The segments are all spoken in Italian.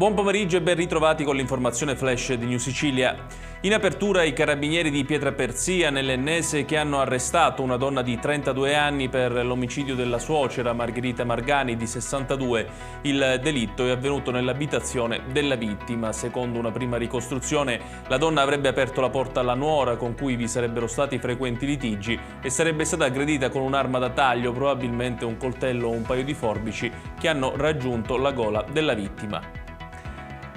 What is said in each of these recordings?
Buon pomeriggio e ben ritrovati con l'informazione flash di New Sicilia. In apertura i carabinieri di Pietraperzia nell'Ennese che hanno arrestato una donna di 32 anni per l'omicidio della suocera Margherita Margani di 62. Il delitto è avvenuto nell'abitazione della vittima. Secondo una prima ricostruzione, la donna avrebbe aperto la porta alla nuora con cui vi sarebbero stati frequenti litigi e sarebbe stata aggredita con un'arma da taglio, probabilmente un coltello o un paio di forbici, che hanno raggiunto la gola della vittima.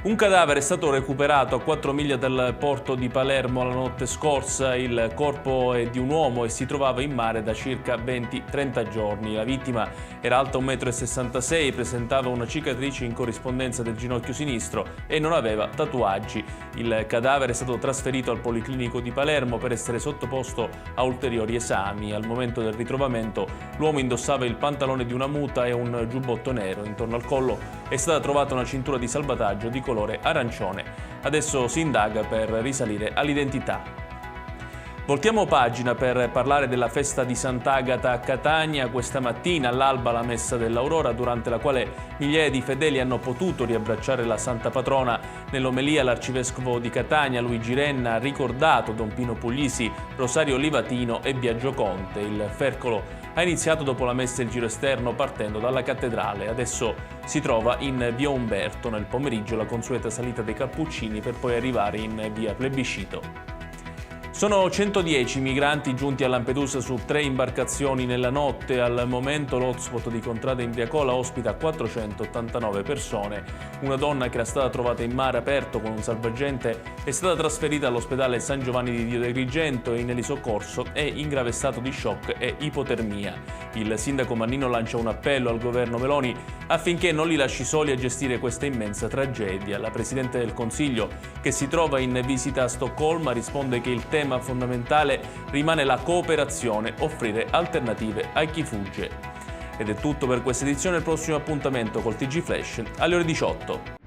Un cadavere è stato recuperato a 4 miglia dal porto di Palermo la notte scorsa. Il corpo è di un uomo e si trovava in mare da circa 20-30 giorni. La vittima era alta 1,66 m, presentava una cicatrice in corrispondenza del ginocchio sinistro e non aveva tatuaggi. Il cadavere è stato trasferito al Policlinico di Palermo per essere sottoposto a ulteriori esami. Al momento del ritrovamento l'uomo indossava il pantalone di una muta e un giubbotto nero. Intorno al collo è stata trovata una cintura di salvataggio di colore arancione. Adesso si indaga per risalire all'identità. Voltiamo pagina per parlare della festa di Sant'Agata a Catania. Questa mattina all'alba la messa dell'Aurora, durante la quale migliaia di fedeli hanno potuto riabbracciare la Santa Patrona. Nell'omelia l'arcivescovo di Catania Luigi Renna ha ricordato Don Pino Puglisi, Rosario Livatino e Biagio Conte. Il Fercolo ha iniziato dopo la messa il giro esterno partendo dalla cattedrale. Adesso si trova in via Umberto. Nel pomeriggio la consueta salita dei Cappuccini per poi arrivare in via Plebiscito. Sono 110 migranti giunti a Lampedusa su 3 imbarcazioni nella notte. Al momento l'hotspot di Contrada Imbriacola ospita 489 persone. Una donna che era stata trovata in mare aperto con un salvagente è stata trasferita all'ospedale San Giovanni di Dio di Agrigento e in elisoccorso è in grave stato di shock e ipotermia. Il sindaco Mannino lancia un appello al governo Meloni affinché non li lasci soli a gestire questa immensa tragedia. La Presidente del Consiglio, che si trova in visita a Stoccolma, risponde che il tema fondamentale rimane la cooperazione, offrire alternative a chi fugge. Ed è tutto per questa edizione. Il prossimo appuntamento col TG Flash alle ore 18.